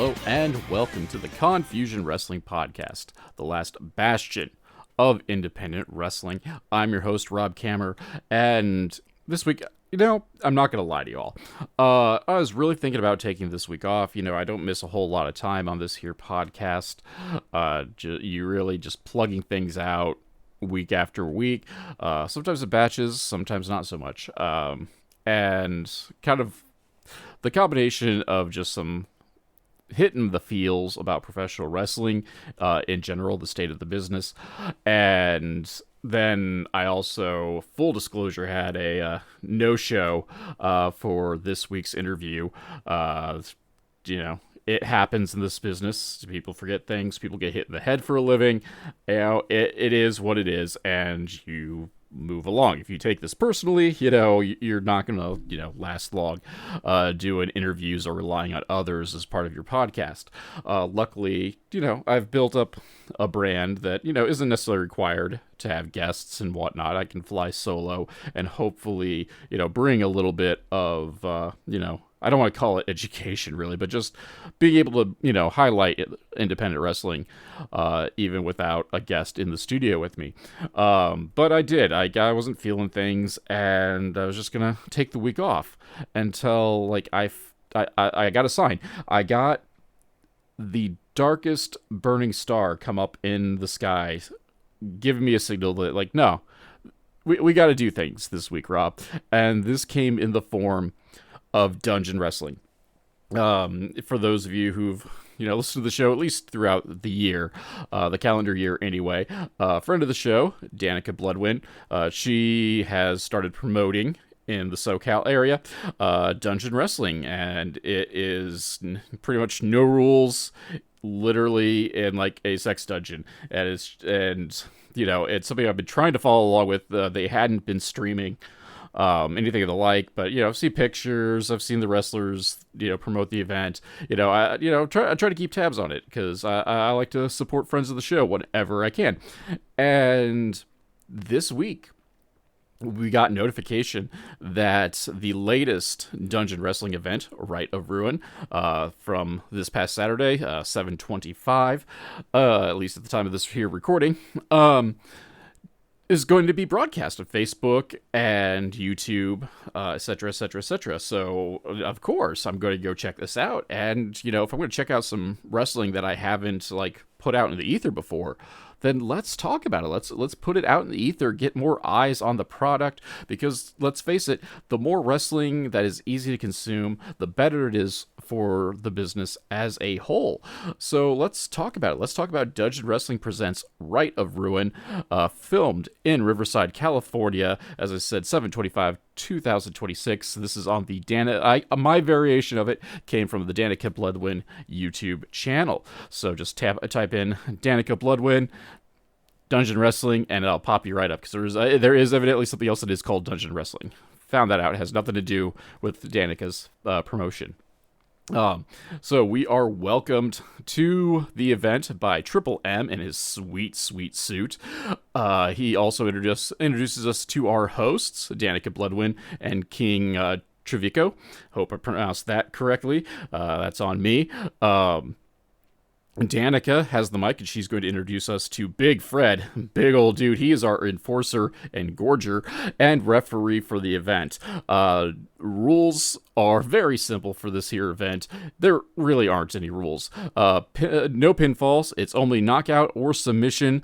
hello, and welcome to the Confusion Wrestling Podcast, the last bastion of independent wrestling. I'm your host, Rob Kammer, and this week, I'm not going to lie to you all. I was really thinking about taking this week off. I don't miss a whole lot of time on this here podcast. You really just plugging things out week after week. Sometimes in batches, sometimes not so much. And kind of the combination of just some hitting the feels about professional wrestling in general, the state of the business, and then I also, full disclosure, had a no-show for this week's interview. It happens in this business. People forget things. People get hit in the head for a living. It is what it is, and you move along. If you take this personally, you're not going to, last long doing interviews or relying on others as part of your podcast. Luckily, I've built up a brand that, isn't necessarily required to have guests and whatnot. I can fly solo and hopefully, bring a little bit of, I don't want to call it education really, but just being able to, highlight independent wrestling, even without a guest in the studio with me. But I did. I wasn't feeling things, and I was just gonna take the week off until I got a sign. I got the darkest burning star come up in the sky, giving me a signal that no, we got to do things this week, Rob. And this came in the form of Dungeon Wrestling. For those of you who've listened to the show at least throughout the year, the calendar year anyway, friend of the show, Danica Bloodwin, she has started promoting in the SoCal area Dungeon Wrestling, and it is pretty much no rules, literally in a sex dungeon, and it's something I've been trying to follow along with. They hadn't been streaming anything of the like, but I've seen pictures, I've seen the wrestlers promote the event. I try to keep tabs on it because I like to support friends of the show whenever I can. And this week we got notification that the latest Dungeon Wrestling event, Rite of Ruin, from this past Saturday, 7/25, at least at the time of this here recording, is going to be broadcast on Facebook and YouTube, etc., etc., etc. So, of course, I'm going to go check this out. And, if I'm going to check out some wrestling that I haven't, put out in the ether before, then let's talk about it. Let's put it out in the ether, get more eyes on the product, because let's face it, the more wrestling that is easy to consume, the better it is for the business as a whole. So let's talk about it. Let's talk about Dungeon Wrestling Presents Rite of Ruin, filmed in Riverside, California, as I said, 7/25/2026. This is on the my variation of it came from the Danica Bloodwin YouTube channel. So just type in Danica Bloodwin Dungeon Wrestling, and it'll pop you right up, because there is evidently something else that is called Dungeon Wrestling. Found that out. It has nothing to do with Danica's promotion. So we are welcomed to the event by Triple M in his sweet, sweet suit. He also introduces us to our hosts, Danica Bloodwin and King Trevico. Hope I pronounced that correctly. That's on me. Danica has the mic, and she's going to introduce us to Big Fred. Big old dude. He is our enforcer and gorger and referee for the event. Rules are very simple for this here event. There really aren't any rules. No pinfalls. It's only knockout or submission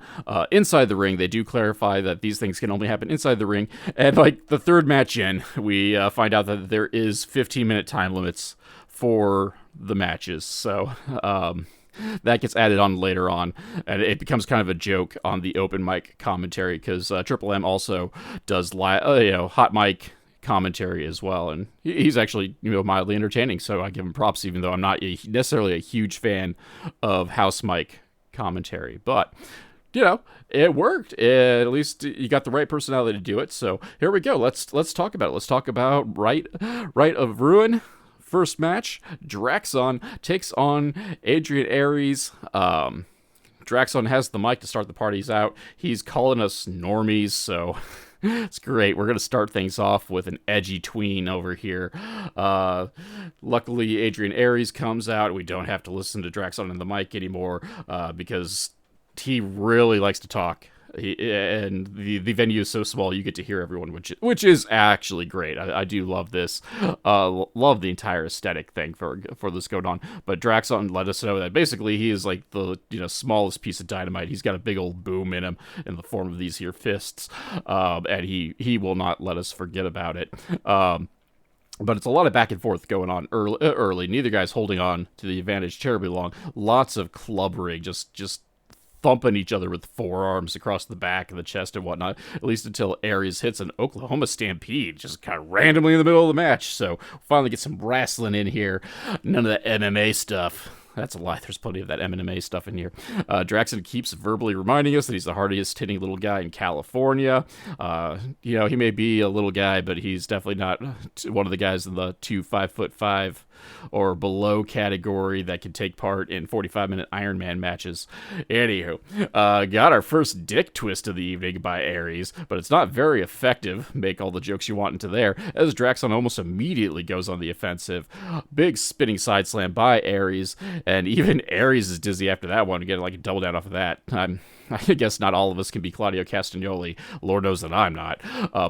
inside the ring. They do clarify that these things can only happen inside the ring. And the third match in, we find out that there is 15-minute time limits for the matches. So, that gets added on later on, and it becomes kind of a joke on the open mic commentary, because Triple M also does hot mic commentary as well, and he's actually mildly entertaining. So I give him props, even though I'm not necessarily a huge fan of house mic commentary. But it worked. At least you got the right personality to do it. So here we go. Let's talk about it. Let's talk about Rite of Ruin. First match, Draxon takes on Adrian Aries. Draxon has the mic to start the parties out. He's calling us normies, so It's great. We're going to start things off with an edgy tween over here. Uh, Luckily, Adrian Aries comes out. We don't have to listen to Draxon in the mic anymore because he really likes to talk. And the venue is so small, you get to hear everyone, which is actually great. I do love this. Love the entire aesthetic thing for this going on. But Draxon let us know that basically he is like the smallest piece of dynamite. He's got a big old boom in him in the form of these here fists, and he will not let us forget about it. But it's a lot of back and forth going on early. Neither guy's holding on to the advantage terribly long. Lots of clubbering, just thumping each other with forearms across the back and the chest and whatnot, at least until Aries hits an Oklahoma Stampede just kind of randomly in the middle of the match. So finally get some wrestling in here. None of that MMA stuff. That's a lie. There's plenty of that MMA stuff in here. Draxon keeps verbally reminding us that he's the hardest hitting little guy in California. He may be a little guy, but he's definitely not one of the guys in the 5'5" or below category that can take part in 45-minute Ironman matches. Anywho, got our first dick twist of the evening by Aries, but it's not very effective. Make all the jokes you want into there, as Draxon almost immediately goes on the offensive. Big spinning side slam by Aries, and even Aries is dizzy after that one. Again, like a double down off of that. I guess not all of us can be Claudio Castagnoli. Lord knows that I'm not.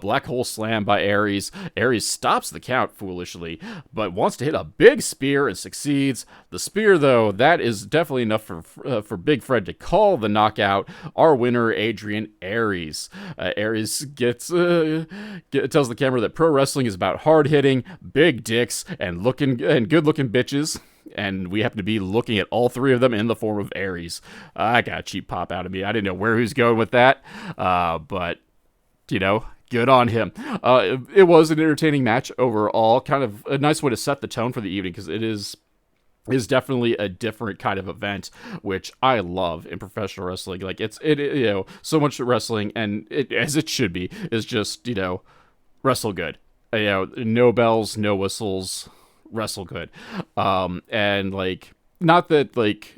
Black hole slam by Aries. Aries stops the count foolishly, but wants to hit a big spear and succeeds. The spear, though, that is definitely enough for Big Fred to call the knockout. Our winner, Adrian Aries. Aries tells the camera that pro wrestling is about hard hitting, big dicks, and good looking bitches. And we happen to be looking at all three of them in the form of Aries. I got a cheap pop out of me. I didn't know where he was going with that, but, good on him. It was an entertaining match overall. Kind of a nice way to set the tone for the evening, because it is definitely a different kind of event, which I love in professional wrestling. Like, so much wrestling, and as it should be, is just, wrestle good. No bells, no whistles, wrestle good. And like, not that like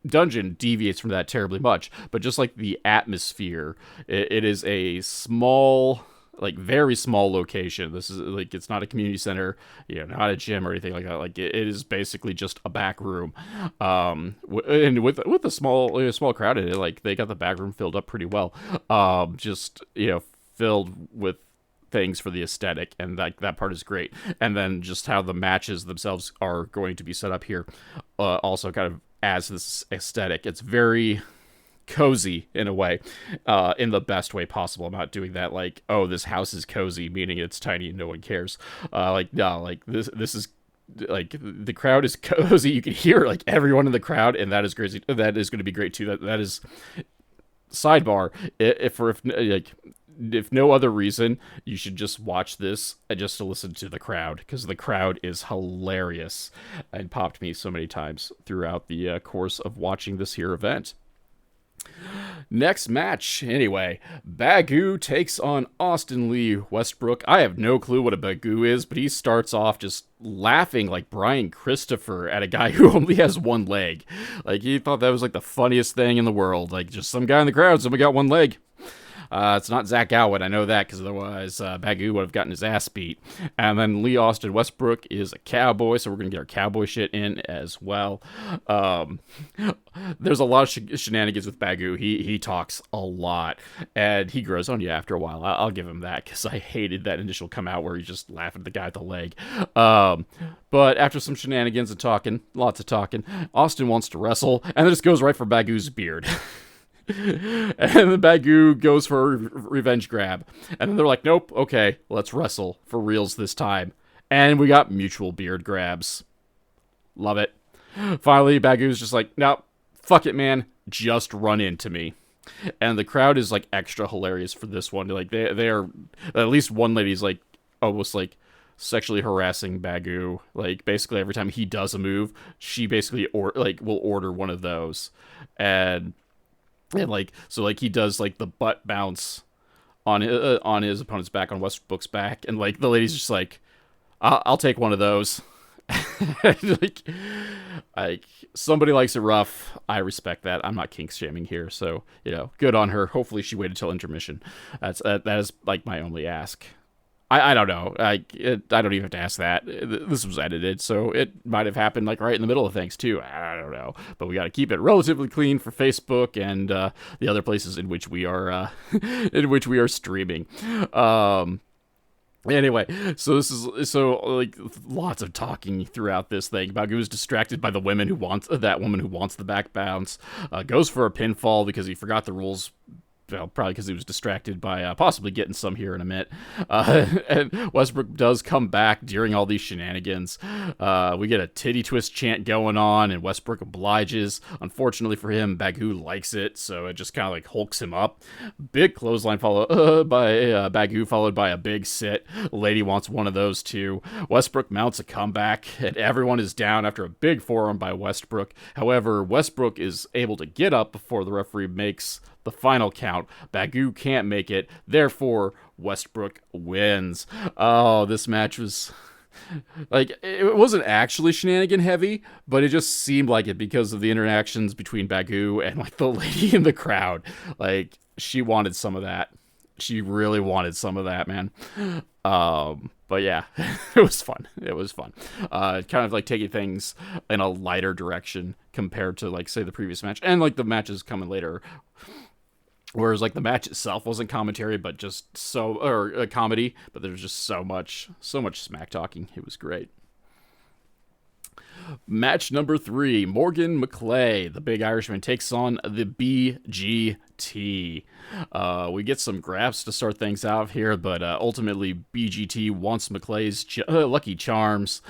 Dungeon deviates from that terribly much, but just like the atmosphere, it is a small, like very small location. This is like, it's not a community center, not a gym or anything like that. Like it is basically just a back room, and with a small crowd in it, like they got the back room filled up pretty well. Just filled with things for the aesthetic, and that part is great. And then just how the matches themselves are going to be set up here also kind of adds this aesthetic. It's very cozy in a way, in the best way possible. I'm not doing that like, oh, this house is cozy, meaning it's tiny and no one cares. This is like, the crowd is cozy. You can hear like everyone in the crowd, and that is crazy. That is going to be great too. That is sidebar. If no other reason, you should just watch this just to listen to the crowd, because the crowd is hilarious and popped me so many times throughout the course of watching this here event. Next match, anyway, Bagoo takes on Austin Lee Westbrook. I have no clue what a Bagoo is, but he starts off just laughing like Brian Christopher at a guy who only has one leg. Like, he thought that was like the funniest thing in the world. Like, just some guy in the crowd, somebody got one leg. It's not Zach Gowen, I know that, because otherwise Bagoo would have gotten his ass beat. And then Lee Austin Westbrook is a cowboy, so we're going to get our cowboy shit in as well. There's a lot of shenanigans with Bagoo. He talks a lot, and he grows on you after a while. I'll give him that, because I hated that initial come out where he's just laughing at the guy at the leg. But after some shenanigans and talking, lots of talking, Austin wants to wrestle, and then just goes right for Bagoo's beard. And the Bagoo goes for a revenge grab. And then they're like, nope, okay, let's wrestle for reals this time. And we got mutual beard grabs. Love it. Finally, Bagoo's just like, nope, fuck it, man. Just run into me. And the crowd is like extra hilarious for this one. Like they are, at least one lady's like almost like sexually harassing Bagoo. Like basically every time he does a move, she basically will order one of those. And like, so like he does like the butt bounce on his opponent's back, on Westbrook's back, and like the lady's just like, I'll take one of those. like, like somebody likes it rough. I respect that. I'm not kink shaming here, so good on her. Hopefully, she waited till intermission. That is like my only ask. I don't know. I don't even have to ask that. This was edited, so it might have happened like right in the middle of things too. I don't know, but we got to keep it relatively clean for Facebook and the other places in which we are streaming. Anyway, so this is like lots of talking throughout this thing. Bagu's distracted by the woman who wants the back bounce. Goes for a pinfall because he forgot the rules. Well, probably because he was distracted by possibly getting some here in a minute. And Westbrook does come back during all these shenanigans. We get a titty twist chant going on, and Westbrook obliges. Unfortunately for him, Bagu likes it, so it just kind of like hulks him up. Big clothesline followed by Bagu, followed by a big sit. Lady wants one of those too. Westbrook mounts a comeback, and everyone is down after a big forearm by Westbrook. However, Westbrook is able to get up before the referee makes the final count. Bagu can't make it, therefore Westbrook wins. Oh, this match was like, it wasn't actually shenanigan heavy, but it just seemed like it because of the interactions between Bagu and like the lady in the crowd. Like, she wanted some of that. She really wanted some of that, man. But yeah, it was fun. Kind of like taking things in a lighter direction compared to like, say, the previous match, and like the matches coming later. Whereas like the match itself wasn't commentary, but just comedy, but there's just so much smack talking. It was great. Match number 3, Morgan McClay, the Big Irishman, takes on the BGT. We get some grabs to start things out here, but ultimately BGT wants McClay's lucky charms.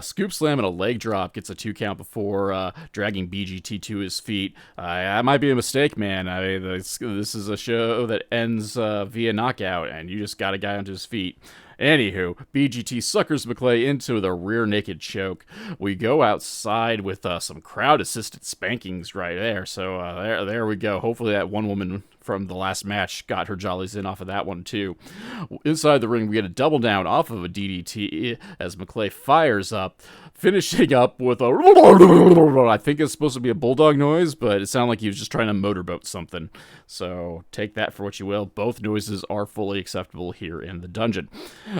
Scoop slam and a leg drop gets a 2 count before dragging BGT to his feet. That might be a mistake, man. This is a show that ends via knockout, and you just got a guy onto his feet. Anywho, BGT suckers McClay into the rear naked choke. We go outside with some crowd-assisted spankings right there. So there we go. Hopefully that one woman from the last match got her jollies in off of that one too. Inside the ring, we get a double down off of a DDT as McClay fires up, finishing up with a I think it's supposed to be a bulldog noise, but it sounded like he was just trying to motorboat something. So take that for what you will. Both noises are fully acceptable here in the dungeon.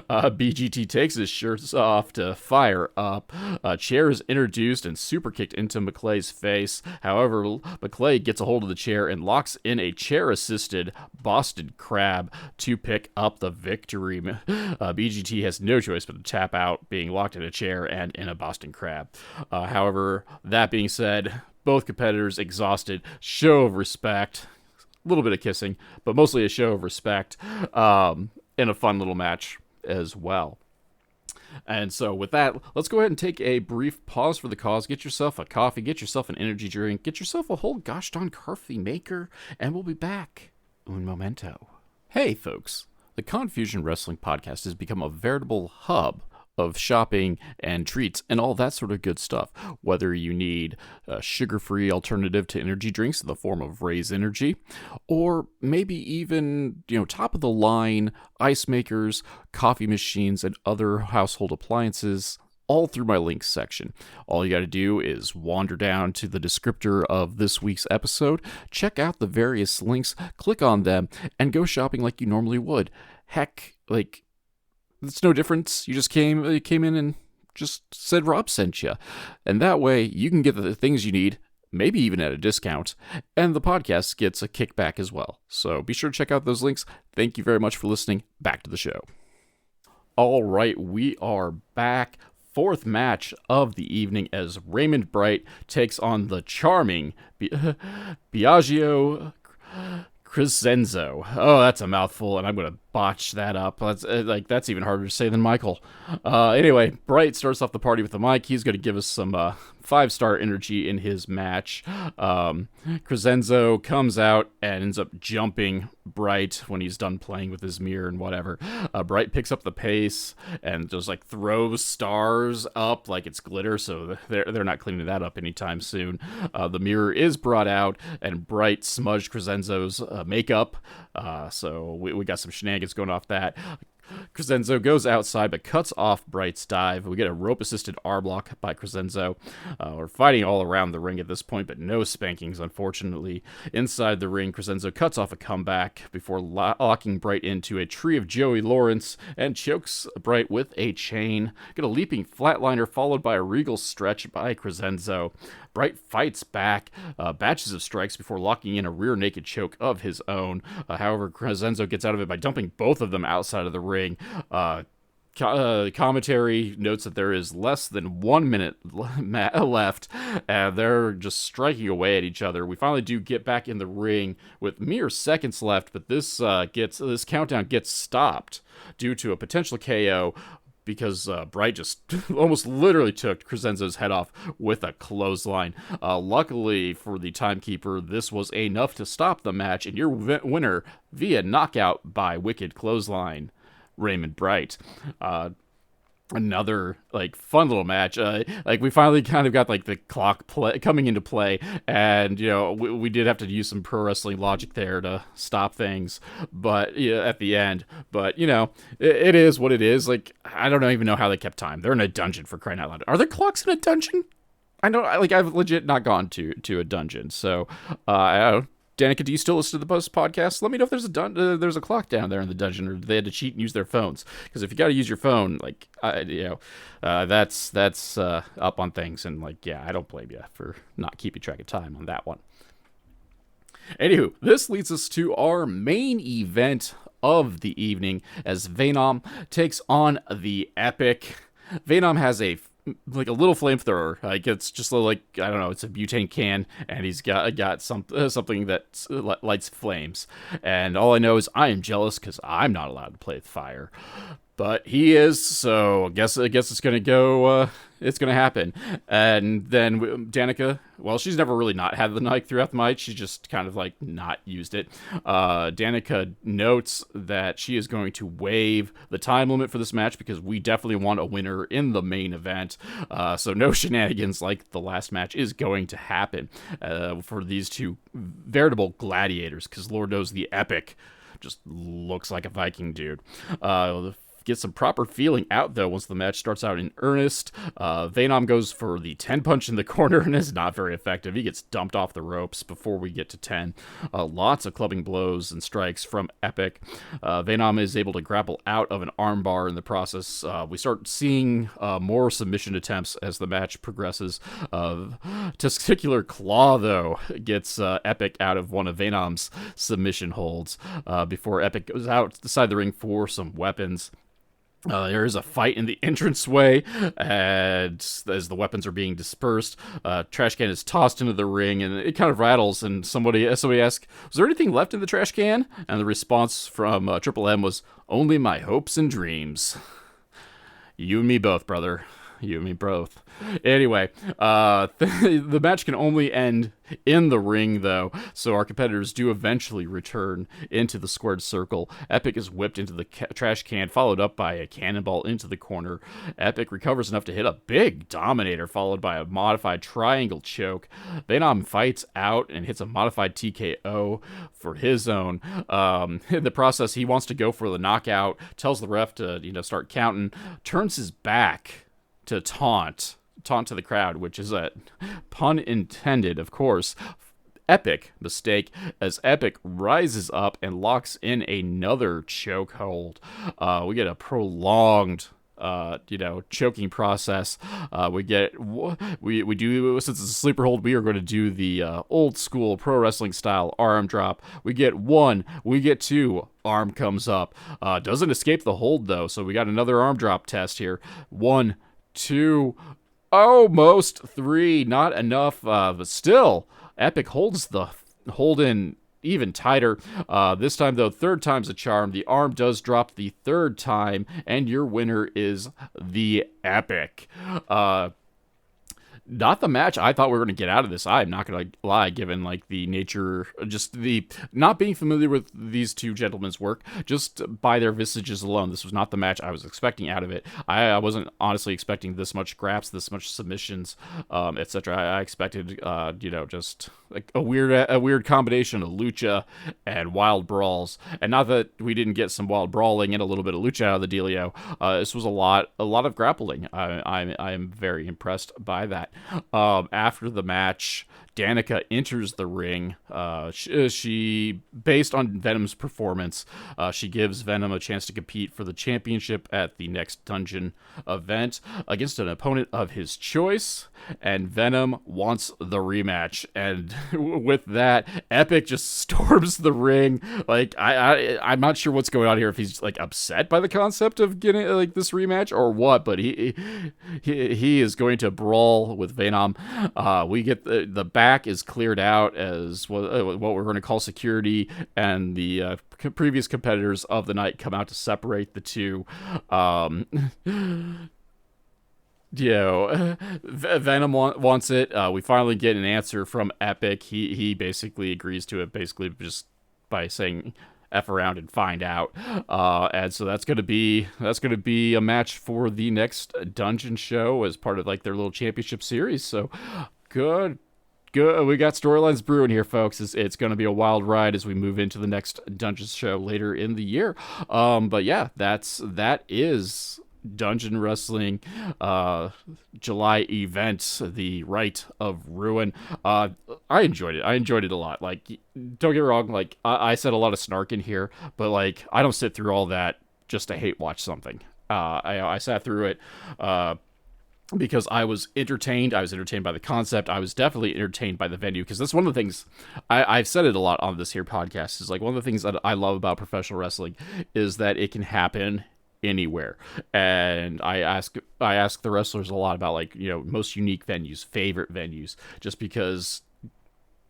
BGT takes his shirts off to fire up. A chair is introduced and super kicked into McClay's face. However, McClay gets a hold of the chair and locks in a chair-assisted Boston Crab to pick up the victory. BGT has no choice but to tap out, being locked in a chair and in a Boston Crab. However, that being said, both competitors exhausted. Show of respect. A little bit of kissing, but mostly a show of respect. In a fun little match as well. And so with that, let's go ahead and take a brief pause for the cause. Get yourself a coffee, get yourself an energy drink, get yourself a whole gosh darn coffee maker, and we'll be back. Un momento. Hey folks, the Confusion Wrestling Podcast has become a veritable hub of shopping and treats and all that sort of good stuff. Whether you need a sugar-free alternative to energy drinks in the form of Raise Energy, or maybe even, top-of-the-line ice makers, coffee machines, and other household appliances, all through my links section. All you got to do is wander down to the descriptor of this week's episode, check out the various links, click on them, and go shopping like you normally would. Heck, it's no difference. You just came in and just said Rob sent you. And that way, you can get the things you need, maybe even at a discount, and the podcast gets a kickback as well. So be sure to check out those links. Thank you very much for listening. Back to the show. All right, we are back. 4th match of the evening as Raymond Bright takes on the charming Biagio Crescenzo. Oh, that's a mouthful, and I'm going to botch that up. That's even harder to say than Michael. Anyway, Bright starts off the party with the mic. He's going to give us some 5-star energy in his match. Crescenzo comes out and ends up jumping Bright when he's done playing with his mirror and whatever. Bright picks up the pace and just throws stars up like it's glitter, so they're not cleaning that up anytime soon. The mirror is brought out, and Bright smudged Crescenzo's makeup, so we got some shenanigans going off that. Crescenzo goes outside but cuts off Bright's dive. We get a rope-assisted arm lock by Crescenzo. We're fighting all around the ring at this point, but no spankings, unfortunately. Inside the ring, Crescenzo cuts off a comeback before locking Bright into a tree of Joey Lawrence and chokes Bright with a chain. Get a leaping flatliner followed by a regal stretch by Crescenzo. Bright fights back, batches of strikes before locking in a rear naked choke of his own. However, Crescenzo gets out of it by dumping both of them outside of the ring. Commentary notes that there is less than 1 minute left, and they're just striking away at each other. We finally do get back in the ring with mere seconds left, but this countdown gets stopped due to a potential KO. Because Bright just almost literally took Crescenzo's head off with a clothesline. Luckily for the timekeeper, this was enough to stop the match, and your winner via knockout by Wicked Clothesline, Raymond Bright. Another fun little match. We finally kind of got the clock coming into play, and we did have to use some pro wrestling logic there to stop things, but at the end. But it is what it is. I don't even know how they kept time. They're in a dungeon, for crying out loud. Are there clocks in a dungeon? I know. I've legit not gone to a dungeon, so I don't. Danica, do you still listen to the Buzz podcast? Let me know if there's a clock down there in the dungeon, or they had to cheat and use their phones. Because if you got to use your phone, that's up on things, and I don't blame you for not keeping track of time on that one. Anywho, this leads us to our main event of the evening as Venom takes on the Epic. Venom has a little flamethrower. It's just I don't know, it's a butane can, and he's got something that lights flames. And all I know is I am jealous because I'm not allowed to play with fire. But he is, so I guess it's gonna go. It's gonna happen. And then Danica, well, she's never really not had the mic throughout the night. She's just kind of not used it. Danica notes that she is going to waive the time limit for this match because we definitely want a winner in the main event. So no shenanigans like the last match is going to happen for these two veritable gladiators. Because Lord knows the Epic just looks like a Viking dude. Get some proper feeling out, though, once the match starts out in earnest. Venom goes for the 10 punch in the corner and is not very effective. He gets dumped off the ropes before we get to 10. Lots of clubbing blows and strikes from Epic. Venom is able to grapple out of an armbar in the process. We start seeing more submission attempts as the match progresses. Testicular Claw, though, gets Epic out of one of Venom's submission holds before Epic goes outside the ring for some weapons. There is a fight in the entranceway, and as the weapons are being dispersed, trash can is tossed into the ring, and it kind of rattles, and somebody asks, was there anything left in the trash can? And the response from Triple M was, only my hopes and dreams. You and me both, brother. You and me both. Anyway, the match can only end in the ring, though, so our competitors do eventually return into the squared circle. Epic is whipped into the trash can, followed up by a cannonball into the corner. Epic recovers enough to hit a big Dominator, followed by a modified triangle choke. Venom fights out and hits a modified TKO for his own. In the process, he wants to go for the knockout, tells the ref to start counting, turns his back to taunt to the crowd, which is a pun intended, of course. Epic mistake as Epic rises up and locks in another chokehold. We get a prolonged choking process. We do, since it's a sleeper hold, we are going to do the old school pro wrestling style arm drop. We get one, we get two, arm comes up. Doesn't escape the hold, though, so we got another arm drop test here. 1, 2, almost 3, not enough, but still, Epic holds the hold in even tighter. This time, though, third time's a charm. The arm does drop the third time, and your winner is the Epic. not the match I thought we were going to get out of this. I'm not going to lie, given like the nature, just the not being familiar with these two gentlemen's work, just by their visages alone. This was not the match I was expecting out of it. I wasn't honestly expecting this much scraps, this much submissions, etc. I expected, just like a weird combination of lucha and wild brawls. And not that we didn't get some wild brawling and a little bit of lucha out of the dealio. This was a lot of grappling. I'm very impressed by that. After the match, Danica enters the ring. She, based on Venom's performance, she gives Venom a chance to compete for the championship at the next Dungeon event against an opponent of his choice, and Venom wants the rematch. And with that, Epic just storms the ring. Like, I'm not sure what's going on here, if he's like upset by the concept of getting like this rematch or what, but he is going to brawl with Venom. We get the back is cleared out as what we're going to call security, and the previous competitors of the night come out to separate the two. Venom wants it. We finally get an answer from Epic. He basically agrees to it, basically just by saying F around and find out. And so that's gonna be a match for the next Dungeon show as part of like their little championship series. So good. We got storylines brewing here, folks. It's going to be a wild ride as we move into the next Dungeon show later in the year. But yeah, that is Dungeon Wrestling July event, the Rite of Ruin. I enjoyed it. I enjoyed it a lot. Like, don't get me wrong, like I said a lot of snark in here, but like I don't sit through all that just to hate watch something. I sat through it because I was entertained. I was entertained by the concept. I was definitely entertained by the venue, because that's one of the things I've said it a lot on this here podcast, is like one of the things that I love about professional wrestling is that it can happen anywhere. And I ask the wrestlers a lot about, like, most unique venues, favorite venues, just because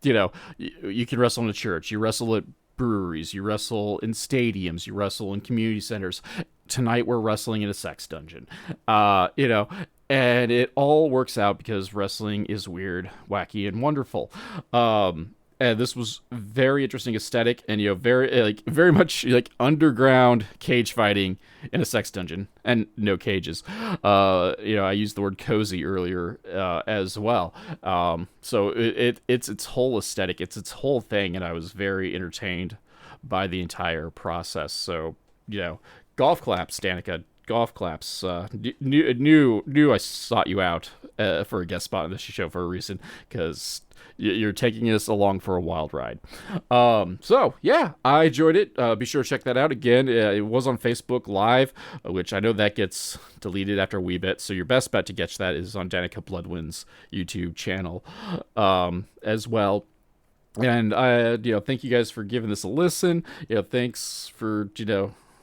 you can wrestle in a church, you wrestle at breweries, you wrestle in stadiums, you wrestle in community centers. Tonight we're wrestling in a sex dungeon. And it all works out because wrestling is weird, wacky, and wonderful. And this was very interesting aesthetic, and very much like underground cage fighting in a sex dungeon, and no cages. I used the word cozy earlier as well. So it's its whole aesthetic, it's its whole thing, and I was very entertained by the entire process. So golf claps, Danica. Golf claps. Knew I sought you out for a guest spot on this show for a reason, because you're taking us along for a wild ride. So yeah, I enjoyed it. Be sure to check that out again. It was on Facebook Live, which I know that gets deleted after a wee bit. So your best bet to catch that is on Danica Bloodwind's YouTube channel as well. And I, thank you guys for giving this a listen. Thanks for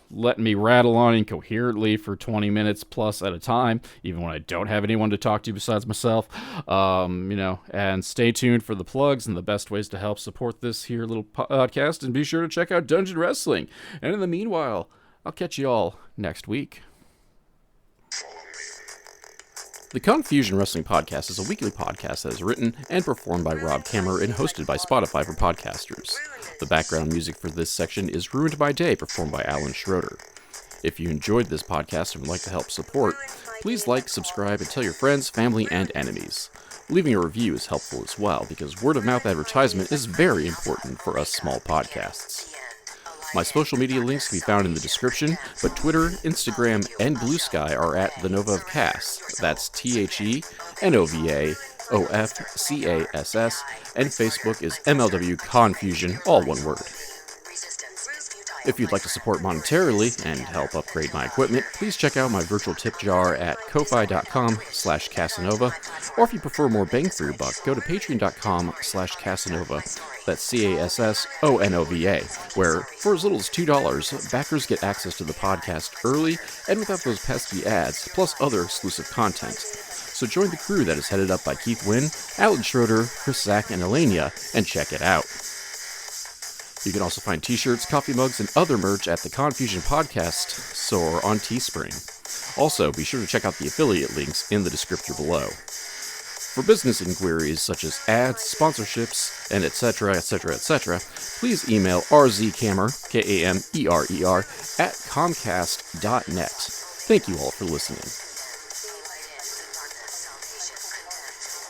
letting me rattle on incoherently for 20 minutes plus at a time, even when I don't have anyone to talk to besides myself. And stay tuned for the plugs and the best ways to help support this here little podcast, and be sure to check out Dungeon Wrestling. And in the meanwhile, I'll catch you all next week. The Confusion Wrestling Podcast is a weekly podcast that is written and performed by Rob Kammer and hosted by Spotify for podcasters. The background music for this section is Ruined by Day, performed by Alan Schroeder. If you enjoyed this podcast and would like to help support, please like, subscribe, and tell your friends, family, and enemies. Leaving a review is helpful as well, because word-of-mouth advertisement is very important for us small podcasts. My social media links can be found in the description, but Twitter, Instagram, and Blue Sky are at The Nova of Cass. That's TheNovaofCass, and Facebook is MLW Confusion, all one word. If you'd like to support monetarily and help upgrade my equipment, please check out my virtual tip jar at ko-fi.com/Casanova, or if you prefer more bang for your buck, go to patreon.com/Casanova, that's CASSONOVA, where for as little as $2, backers get access to the podcast early and without those pesky ads, plus other exclusive content. So join the crew that is headed up by Keith Wynn, Alan Schroeder, Chris Zach, and Elenia, and check it out. You can also find t-shirts, coffee mugs, and other merch at the Confusion Podcast store on Teespring. Also, be sure to check out the affiliate links in the description below. For business inquiries such as ads, sponsorships, and etc., please email rzkamer, Kamer, at comcast.net. Thank you all for listening.